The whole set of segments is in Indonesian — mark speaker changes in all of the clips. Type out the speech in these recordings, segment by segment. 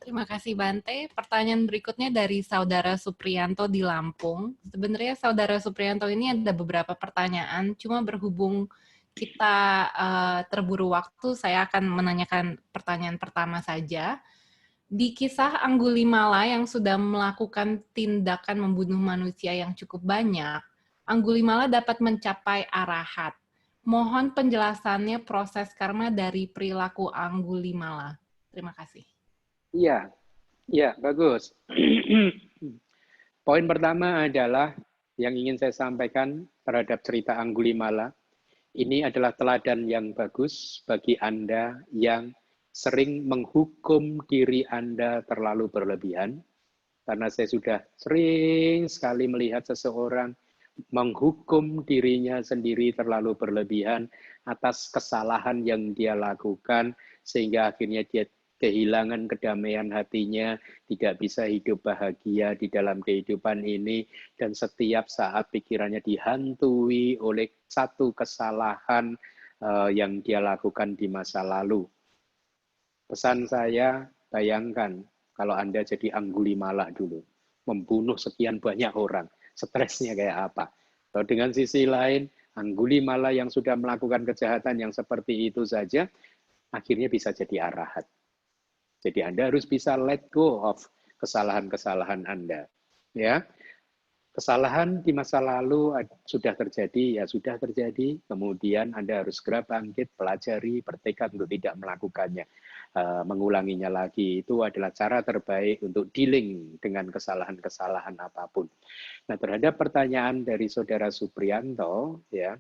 Speaker 1: Terima kasih Bante. Pertanyaan berikutnya dari Saudara Supriyanto di Lampung. Sebenarnya Saudara Supriyanto ini ada beberapa pertanyaan, cuma berhubung kita terburu waktu, saya akan menanyakan pertanyaan pertama saja. Di kisah Anggulimala yang sudah melakukan tindakan membunuh manusia yang cukup banyak, Anggulimala dapat mencapai arahat. Mohon penjelasannya proses karma dari perilaku Anggulimala. Terima kasih.
Speaker 2: Iya, iya, bagus. Poin pertama adalah yang ingin saya sampaikan terhadap cerita Anggulimala. Ini adalah teladan yang bagus bagi Anda yang sering menghukum diri Anda terlalu berlebihan. Karena saya sudah sering sekali melihat seseorang menghukum dirinya sendiri terlalu berlebihan atas kesalahan yang dia lakukan, sehingga akhirnya dia kehilangan kedamaian hatinya, tidak bisa hidup bahagia di dalam kehidupan ini, dan setiap saat pikirannya dihantui oleh satu kesalahan yang dia lakukan di masa lalu. Pesan saya, bayangkan kalau Anda jadi Anggulimala dulu, membunuh sekian banyak orang, stresnya kayak apa. Kalau dengan sisi lain, Anggulimala yang sudah melakukan kejahatan yang seperti itu saja, akhirnya bisa jadi arahat. Jadi Anda harus bisa let go of kesalahan-kesalahan Anda. Ya, kesalahan di masa lalu sudah terjadi, ya sudah terjadi. Kemudian Anda harus segera bangkit, pelajari, bertekad untuk tidak melakukannya. Mengulanginya lagi. Itu adalah cara terbaik untuk dealing dengan kesalahan-kesalahan apapun. Nah, terhadap pertanyaan dari Saudara Supriyanto, ya,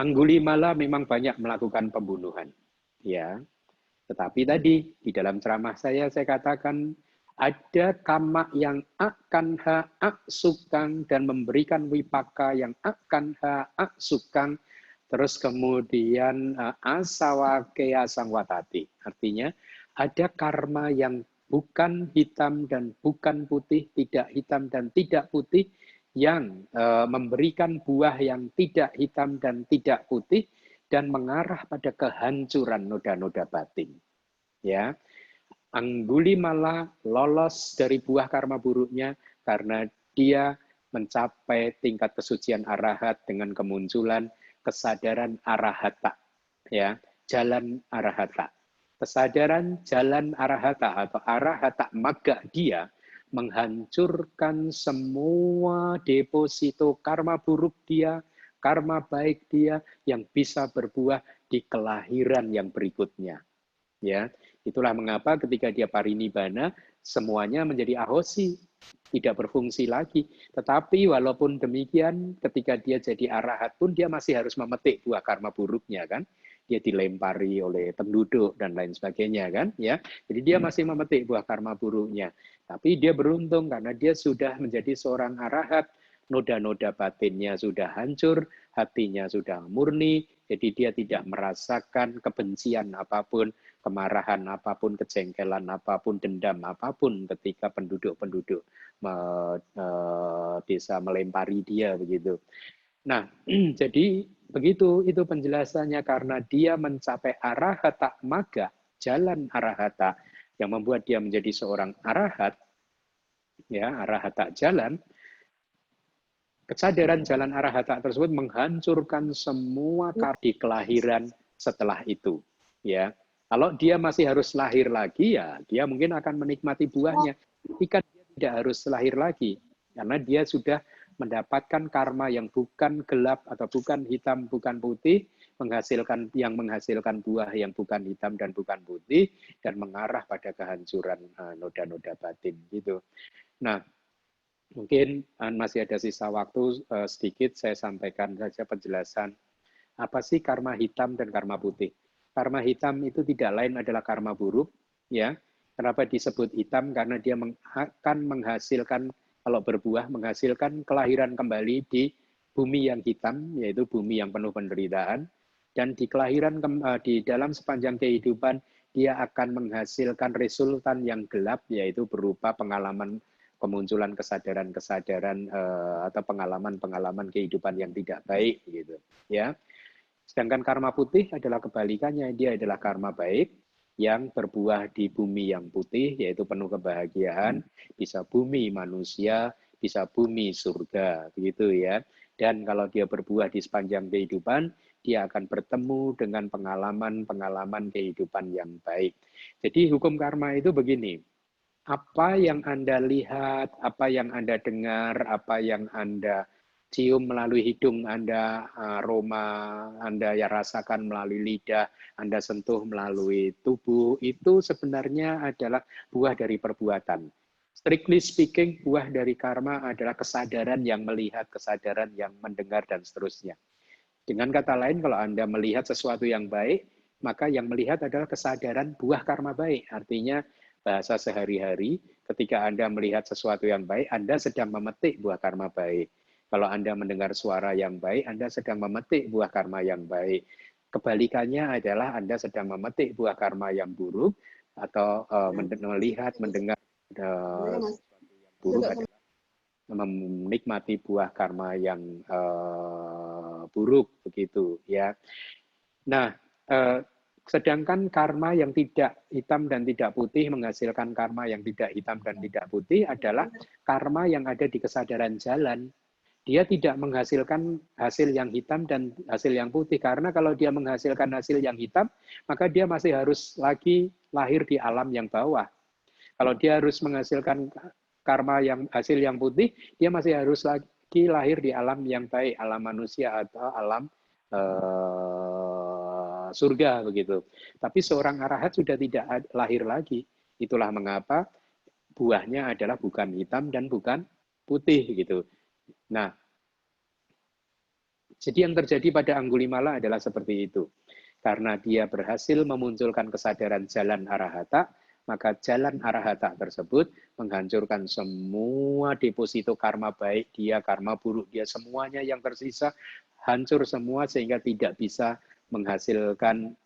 Speaker 2: Anggulimala memang banyak melakukan pembunuhan. Ya, tetapi tadi di dalam ceramah saya katakan ada kama yang akan sukang dan memberikan wipaka yang akan sukang, terus kemudian asawakea sangwatati. Artinya ada karma yang bukan hitam dan bukan putih, tidak hitam dan tidak putih, yang memberikan buah yang tidak hitam dan tidak putih, dan mengarah pada kehancuran noda-noda batin. Ya, Anggulimala lolos dari buah karma buruknya karena dia mencapai tingkat kesucian arahat dengan kemunculan kesadaran arahata, ya, jalan arahata. Kesadaran jalan arahata atau arahata magga dia menghancurkan semua deposito karma buruk dia, karma baik dia yang bisa berbuah di kelahiran yang berikutnya. Ya, itulah mengapa ketika dia parinibbana semuanya menjadi ahosi, tidak berfungsi lagi. Tetapi walaupun demikian, ketika dia jadi arahat pun dia masih harus memetik buah karma buruknya, kan? Dia dilempari oleh penduduk dan lain sebagainya, kan? Ya, jadi dia masih memetik buah karma buruknya. Tapi dia beruntung karena dia sudah menjadi seorang arahat, noda-noda batinnya sudah hancur, hatinya sudah murni, jadi dia tidak merasakan kebencian apapun, kemarahan apapun, kejengkelan apapun, dendam apapun ketika penduduk-penduduk desa melempari dia begitu. Nah, jadi begitu itu penjelasannya karena dia mencapai arahata magga, jalan arahata yang membuat dia menjadi seorang arahat, ya, arahata jalan. Kesadaran jalan arahata tersebut menghancurkan semua di kelahiran setelah itu, ya. Kalau dia masih harus lahir lagi, ya dia mungkin akan menikmati buahnya. Ketika dia tidak harus lahir lagi, karena dia sudah mendapatkan karma yang bukan gelap atau bukan hitam, bukan putih, menghasilkan buah yang bukan hitam dan bukan putih, dan mengarah pada kehancuran noda-noda batin gitu. Nah, mungkin masih ada sisa waktu sedikit, saya sampaikan saja penjelasan apa sih karma hitam dan karma putih. Karma hitam itu tidak lain adalah karma buruk, ya. Kenapa disebut hitam? Karena dia akan menghasilkan, kalau berbuah, menghasilkan kelahiran kembali di bumi yang hitam, yaitu bumi yang penuh penderitaan. Dan di kelahiran, di dalam sepanjang kehidupan, dia akan menghasilkan resultan yang gelap, yaitu berupa pengalaman kemunculan kesadaran-kesadaran atau pengalaman-pengalaman kehidupan yang tidak baik gitu, ya. Sedangkan karma putih adalah kebalikannya, dia adalah karma baik, yang berbuah di bumi yang putih, yaitu penuh kebahagiaan, bisa bumi manusia, bisa bumi surga, begitu ya. Dan kalau dia berbuah di sepanjang kehidupan, dia akan bertemu dengan pengalaman-pengalaman kehidupan yang baik. Jadi hukum karma itu begini, apa yang Anda lihat, apa yang Anda dengar, apa yang Anda cium melalui hidung Anda, aroma Anda ya rasakan melalui lidah, Anda sentuh melalui tubuh, itu sebenarnya adalah buah dari perbuatan. Strictly speaking, buah dari karma adalah kesadaran yang melihat, kesadaran yang mendengar, dan seterusnya. Dengan kata lain, kalau Anda melihat sesuatu yang baik, maka yang melihat adalah kesadaran buah karma baik. Artinya, bahasa sehari-hari, ketika Anda melihat sesuatu yang baik, Anda sedang memetik buah karma baik. Kalau Anda mendengar suara yang baik, Anda sedang memetik buah karma yang baik. Kebalikannya adalah Anda sedang memetik buah karma yang buruk, atau melihat, mendengar sesuatu yang buruk adalah menikmati buah karma yang buruk, begitu ya. Nah, sedangkan karma yang tidak hitam dan tidak putih menghasilkan karma yang tidak hitam dan tidak putih adalah karma yang ada di kesadaran jalan. Dia tidak menghasilkan hasil yang hitam dan hasil yang putih, karena kalau dia menghasilkan hasil yang hitam, maka dia masih harus lagi lahir di alam yang bawah. Kalau dia harus menghasilkan karma yang hasil yang putih, dia masih harus lagi lahir di alam yang baik, alam manusia atau alam surga, begitu. Tapi seorang arahat sudah tidak lahir lagi. Itulah mengapa buahnya adalah bukan hitam dan bukan putih, gitu. Nah, jadi yang terjadi pada Anggulimala adalah seperti itu. Karena dia berhasil memunculkan kesadaran jalan arahata, maka jalan arahata tersebut menghancurkan semua deposito karma baik dia, karma buruk dia, semuanya yang tersisa hancur semua sehingga tidak bisa menghasilkan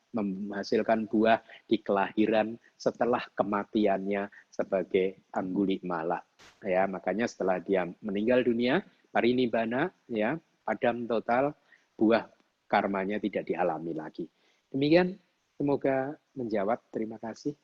Speaker 2: buah di kelahiran setelah kematiannya sebagai Anggulimala. Ya, makanya setelah dia meninggal dunia, parinibbana, ya, padam total, buah karmanya tidak dialami lagi. Demikian, semoga menjawab. Terima kasih.